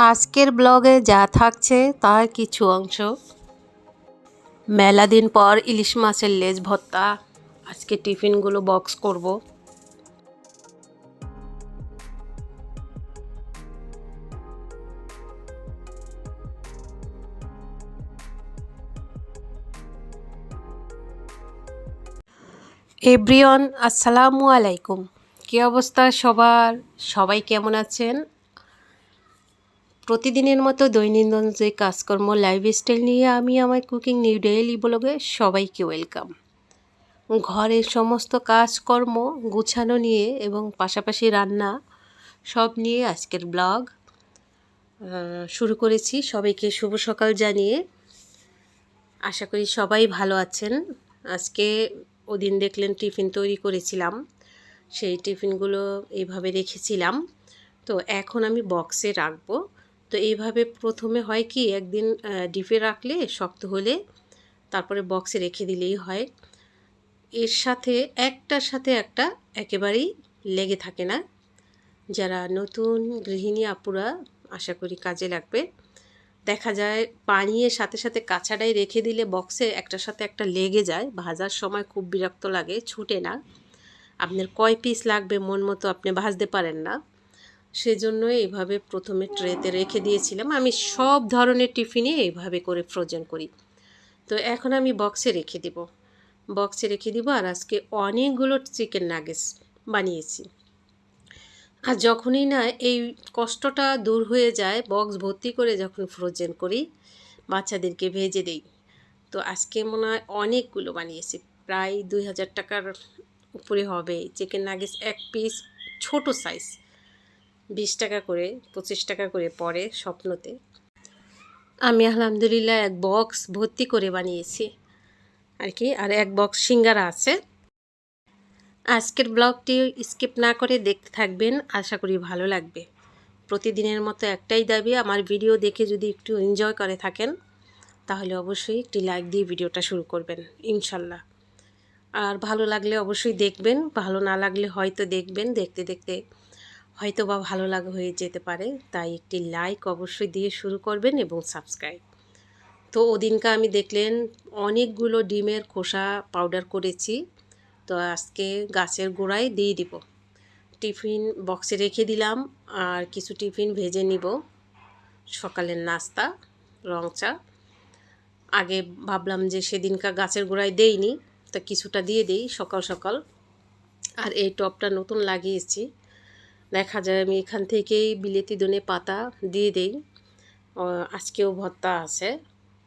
আজকের ব্লগে যা থাকছে তার কিছু অংশ। মেলা দিন পর ইলিশ মাছের লেজ ভর্তা। আজকে টিফিনগুলো বক্স করব। এভরিওয়ান, আসসালামু আলাইকুম। কী অবস্থা সবার? সবাই কেমন আছেন? প্রতিদিনের মতো দৈনন্দিন যে কাজকর্ম লাইফস্টাইল নিয়ে আমি আমার কুকিং নিউ ডেইলি ব্লগে সবাইকে ওয়েলকাম। ঘরের সমস্ত কাজকর্ম গুছানো নিয়ে এবং পাশাপাশি রান্না সব নিয়ে আজকের ব্লগ শুরু করেছি। সবাইকে শুভ সকাল জানিয়ে আশা করি সবাই ভালো আছেন। আজকে ওদিন দেখলেন টিফিন তৈরি করেছিলাম, সেই টিফিনগুলো এইভাবে রেখেছিলাম। তো এখন আমি বক্সে রাখবো। তো এইভাবে প্রথমে হয় কি, একদিন ডিপে রাখলে শক্ত হলে তারপরে বক্সে রেখে দিলেই হয়। এর সাথে একটার সাথে একটা একেবারেই লেগে থাকে না। যারা নতুন গৃহিণী আপুরা আশা করি কাজে লাগবে। দেখা যায় বানিয়ে সাথে সাথে কাঁচাটাই রেখে দিলে বক্সে একটার সাথে একটা লেগে যায়, ভাজার সময় খুব বিরক্ত লাগে, ছুটে না। আপনার কয় পিস লাগবে মন মতো আপনি ভাজতে পারেন না। সেজন্য এইভাবে প্রথমে ট্রেতে রেখে দিয়েছিলাম। আমি সব ধরনের টিফিনে এইভাবে করে ফ্রোজেন করি। তো এখন আমি বক্সে রেখে দিব। আর আজকে অনেকগুলো চিকেন নাগেটস বানিয়েছি। আর যখনই না এই কষ্টটা দূর হয়ে যায়, বক্স ভর্তি করে যখন ফ্রোজেন করি, বাচ্চাদেরকে ভেজে দেই। তো আজকে মনে হয় অনেকগুলো বানিয়েছি, প্রায় 2000 টাকার উপরে হবে। চিকেন নাগেটস এক পিস ছোট সাইজ 20 টাকা করে 25 টাকা করে পড়ে স্বপ্নতে। আমি আলহামদুলিল্লাহ এক বক্স ভর্তি করে বানিয়েছি আর কি। আর এক বক্স সিঙ্গারা আছে। আজকের ব্লগটি স্কিপ না করে দেখতে থাকবেন, আশা করি ভালো লাগবে। প্রতিদিনের মতো একটাই দাবি, আমার ভিডিও দেখে যদি একটু এনজয় করে থাকেন তাহলে অবশ্যই একটি লাইক দিয়ে ভিডিওটা শুরু করবেন ইনশাল্লাহ। আর ভালো লাগলে অবশ্যই দেখবেন, ভালো না লাগলে হয়তো দেখবেন, দেখতে দেখতে হয়তো বা ভালো লাগা হয়ে যেতে পারে। তাই একটি লাইক অবশ্যই দিয়ে শুরু করবেন এবং সাবস্ক্রাইব। তো ওদিনকে আমি দেখলেন অনেকগুলো ডিমের খোসা পাউডার করেছি। তো আজকে গাছের গোড়ায় দিয়ে দিব। টিফিন বক্সে রেখে দিলাম। আর কিছু টিফিন ভেজে নিব, সকালের নাস্তা রং চা। আগে ভাবলাম যে সেদিনকার গাছের গোড়ায় দেইনি, তা কিছুটা দিয়ে দিই সকাল সকাল। আর এই টবটা নতুন লাগিয়েছি, দেখা যায় আমি এখান থেকেই বিলেতি ধনে পাতা দিয়ে দেই। আজকেও ভর্তা আছে,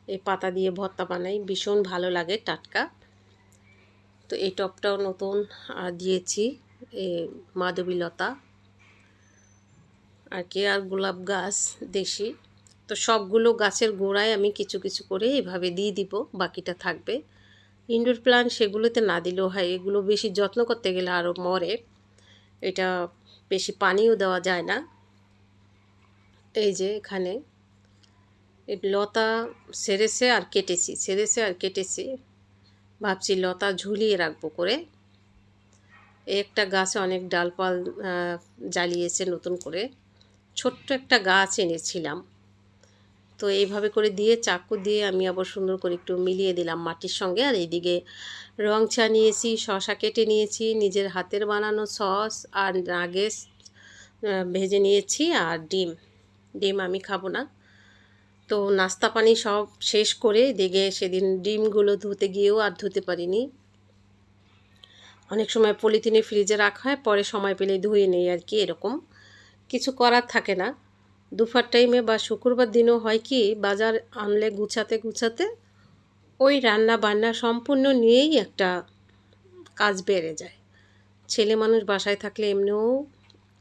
এই পাতা দিয়ে ভর্তা বানাই, ভীষণ ভালো লাগে, টাটকা। তো এই টবটাও নতুন দিয়েছি, মাধবীলতা আর কি, আর গোলাপ গাছ দেশি। তো সবগুলো গাছের গোড়ায় আমি কিছু কিছু করে এভাবে দিয়ে দিব, বাকিটা থাকবে। ইনডোর প্লান্ট সেগুলোতে না দিলেও হয়, এগুলো বেশি যত্ন করতে গেলে আরও মরে। এটা বেশি পানিও দেওয়া যায় না। এই যে এখানে লতা সেরেছে আর কেটেছি, ভাবছি লতা ঝুলিয়ে রাখবো করে। একটা গাছে অনেক ডালপাল জ্বালিয়েছে নতুন করে, ছোট্ট একটা গাছ এনেছিলাম। তো এইভাবে করে দিয়ে চাকু দিয়ে আমি আবার সুন্দর করে একটু মিলিয়ে দিলাম মাটির সঙ্গে। আর এইদিকে রং চা নিয়েছি, শসা কেটে নিয়েছি, নিজের হাতের বানানো সস আর নাগেটস ভেজে নিয়েছি। আর ডিম আমি খাবো না। তো নাস্তা পানি সব শেষ করে দিকে সেদিন ডিমগুলো ধুতে গিয়েও আর ধুতে পারিনি। অনেক সময় পলিথিনে ফ্রিজে রাখা হয়, পরে সময় পেলে ধুয়ে নেই আর কি, এরকম কিছু করার থাকে না। দুপুর টাইমে বা শুক্রবার দিনও হয় কি, বাজার আনলে গুছাতে ওই রান্না বান্না সম্পূর্ণ নিয়েই একটা কাজ বেড়ে যায়। ছেলে মানুষ বাসায় থাকলে এমনিও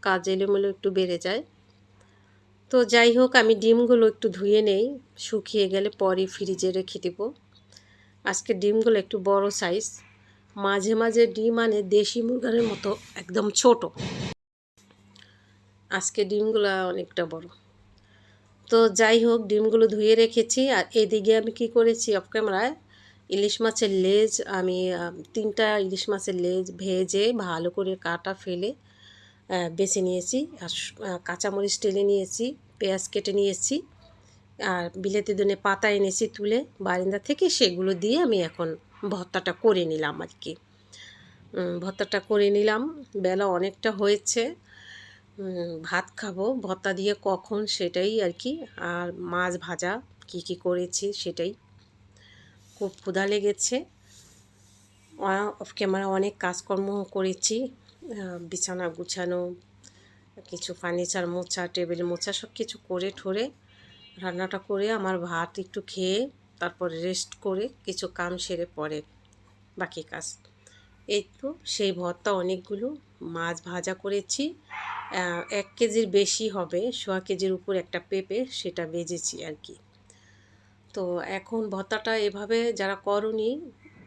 কাজ এলোমেলো একটু বেড়ে যায়। তো যাই হোক, আমি ডিমগুলো একটু ধুয়ে নেই, শুকিয়ে গেলে পরে ফ্রিজে রেখে দেব। আজকে ডিমগুলো একটু বড় সাইজ, মাঝে মাঝে ডিম আনে দেশি মুরগার মতো একদম ছোট, আজকে ডিমগুলো অনেকটা বড়। তো যাই হোক, ডিমগুলো ধুয়ে রেখেছি। আর এদিকে আমি কি করেছি, অফ ক্যামেরায় ইলিশ মাছের লেজ, আমি 3টা ইলিশ মাছের লেজ ভেজে ভালো করে কাটা ফেলে বেছে নিয়েছি, আর কাঁচামরিচ টেলে নিয়েছি, পেঁয়াজ কেটে নিয়েছি, আর বিলেতি ধনে পাতা এনেছি তুলে বারিন্দা থেকে, সেগুলো দিয়ে আমি এখন ভর্তাটা করে নিলাম আর কি। ভর্তাটা করে নিলাম, বেলা অনেকটা হয়েছে, ভাত খাবো ভর্তা দিয়ে কখন সেটাই আর কি। আর মাছ ভাজা কি করেছি সেটাই। খুব ক্ষুধা লেগেছে। অফ ক্যামেরা অনেক কাজকর্ম করেছি, বিছানা গুছানো, কিছু ফার্নিচার মোছা, টেবিল মোছা, সব কিছু করে ঠোরে রান্নাটা করে আমার ভাত একটু খেয়ে তারপর রেস্ট করে কিছু কাম সেরে পরে বাকি কাজ। এই তো সেই ভর্তা অনেকগুলো, মাছ ভাজা করেছি, 1 কেজির বেশি হবে, 1.25 কেজির উপর একটা পেঁপে, সেটা ভেজেছি আর কি। তো এখন ভর্তাটা এভাবে যারা করনি,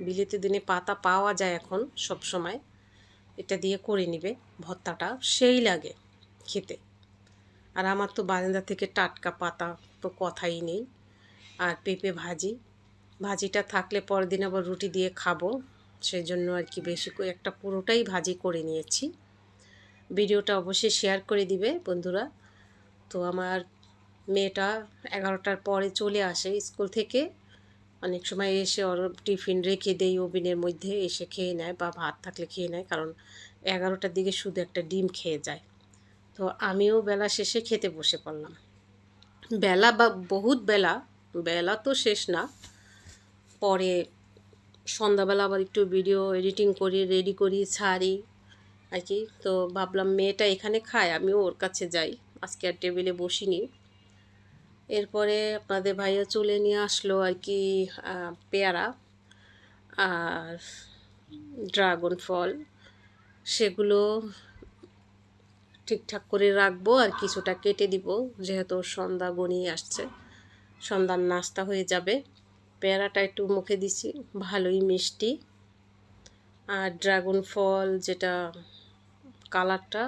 বিলেতি দিনে পাতা পাওয়া যায় এখন সব সময়, এটা দিয়ে করে নিবে ভর্তাটা, সেই লাগে খেতে। আর আমার তো বারান্দা থেকে টাটকা পাতা তো কথাই নেই। আর পেঁপে ভাজিটা থাকলে পরের দিন আবার রুটি দিয়ে খাবো, সেই জন্য আর কি বেশি করে একটা পুরোটাই ভাজি করে নিয়েছি। ভিডিওটা অবশ্যই শেয়ার করে দিবে বন্ধুরা। তো আমার মেয়েটা 11টার পরে চলে আসে স্কুল থেকে, অনেক সময় এসে ওর টিফিন রেখে দেই ওভেনের মধ্যে, এসে খেয়ে নেয় বা ভাত থাকলে খেয়ে নেয়, কারণ 11টার দিকে শুধু একটা ডিম খেয়ে যায়। তো আমিও বেলা শেষে খেতে বসে পড়লাম। বেলা বা বহুত বেলা তো শেষ না, পরে সন্ধ্যাবেলা আবার একটু ভিডিও এডিটিং করি, রেডি করি, ছাড়ি আর কি। তো ভাবলাম মেয়েটা এখানে খায়, আমিও ওর কাছে যাই, আজকে আর টেবিলে বসিনি। এরপরে আপনাদের ভাইয়া চলে নিয়ে আসলো আর কি পেয়ারা আর ড্রাগন ফল, সেগুলো ঠিকঠাক করে রাখবো আর কিছুটা কেটে দিব, যেহেতু সন্ধ্যা গনিয়ে আসছে, সন্ধ্যার নাস্তা হয়ে যাবে। পেয়ারাটা একটু মুখে দিছি, ভালোই মিষ্টি। আর ড্রাগন ফল যেটা কালারটা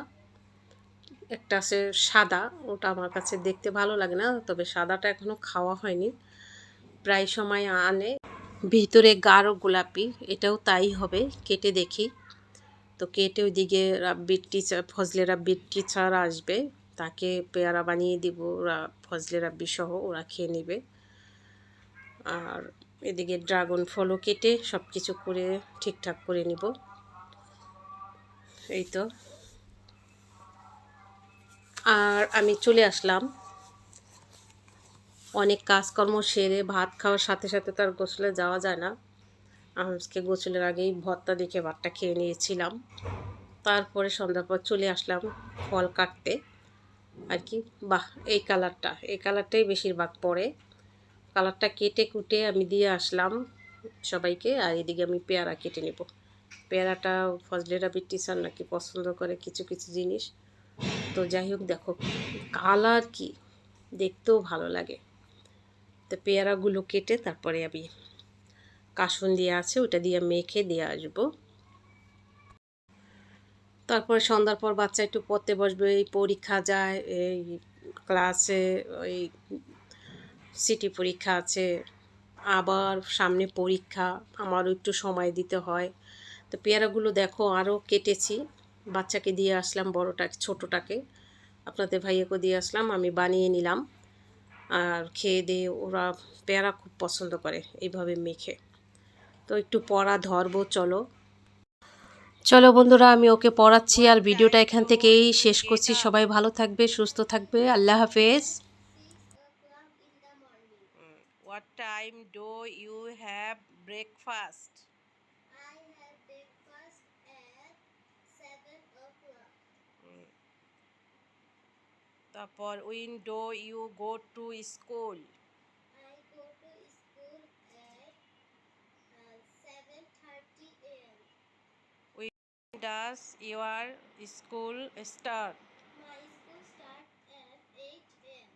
একটা আছে সাদা, ওটা আমার কাছে দেখতে ভালো লাগে না, তবে সাদাটা এখনও খাওয়া হয়নি, প্রায় সময় আনে, ভিতরে গাঢ় গোলাপি, এটাও তাই হবে, কেটে দেখি। তো কেটে ওইদিকে রাব্বির টিচার, ফজলে রাব্বির টিচার আসবে, তাকে পেয়ারা বানিয়ে দিব, ওরা ফজলে রাব্বি সহ ওরা খেয়ে নেবে। আর এদিকে ড্রাগন ফলও কেটে সব কিছু করে ঠিকঠাক করে নিব। এই তো, আর আমি চলে আসলাম, অনেক কাজকর্ম সেরে ভাত খাওয়ার সাথে সাথে তো আর গোসলে যাওয়া যায় না, আজকে গোসলের আগেই ভর্তা দেখে ভাতটা খেয়ে নিয়েছিলাম। তারপরে সন্ধ্যার পর চলে আসলাম ফল কাটতে আর কি। বাহ, এই কালারটাই বেশিরভাগ পড়ে, কালারটা কেটে কুটে আমি দিয়ে আসলাম সবাইকে। আর এদিকে আমি পেয়ারা কেটে নেব। পেয়ারাটা ফজলে রাব্বির টিচার নাকি পছন্দ করে কিছু কিছু জিনিস, তো যাই হোক, দেখো কালার কি, দেখতেও ভালো লাগে। তো পেয়ারাগুলো কেটে তারপরে আমি কাসুন দিয়ে আছে ওটা দিয়ে মেখে দিয়ে আসবো। তারপরে সন্ধ্যার পর বাচ্চা একটু পড়তে বসবে, এই পরীক্ষা যায়, এই ক্লাসে ওই সিটি পরীক্ষা আছে, আবার সামনে পরীক্ষা, আমারও একটু সময় দিতে হয়। তো পেয়ারাগুলো দেখো আরও কেটেছি, বাচ্চাকে দিয়ে আসলাম, ছোটোটাকে আপনাদের ভাইয়াকে দিয়ে আসলাম, আমি বানিয়ে নিলাম। আর খেয়ে দিয়ে ওরা পেয়ারা খুব পছন্দ করে এইভাবে মেখে। তো একটু পড়া ধরবো, চলো চলো বন্ধুরা, আমি ওকে পড়াচ্ছি, আর ভিডিওটা এখান থেকেই শেষ করছি। সবাই ভালো থাকবে, সুস্থ থাকবে, আল্লাহ হাফেজ। What time do you have breakfast? I have breakfast at 7 o'clock. তারপর when do you go to school? I go to school at 7:30 a.m. When does your school start? My school starts at 8 a.m.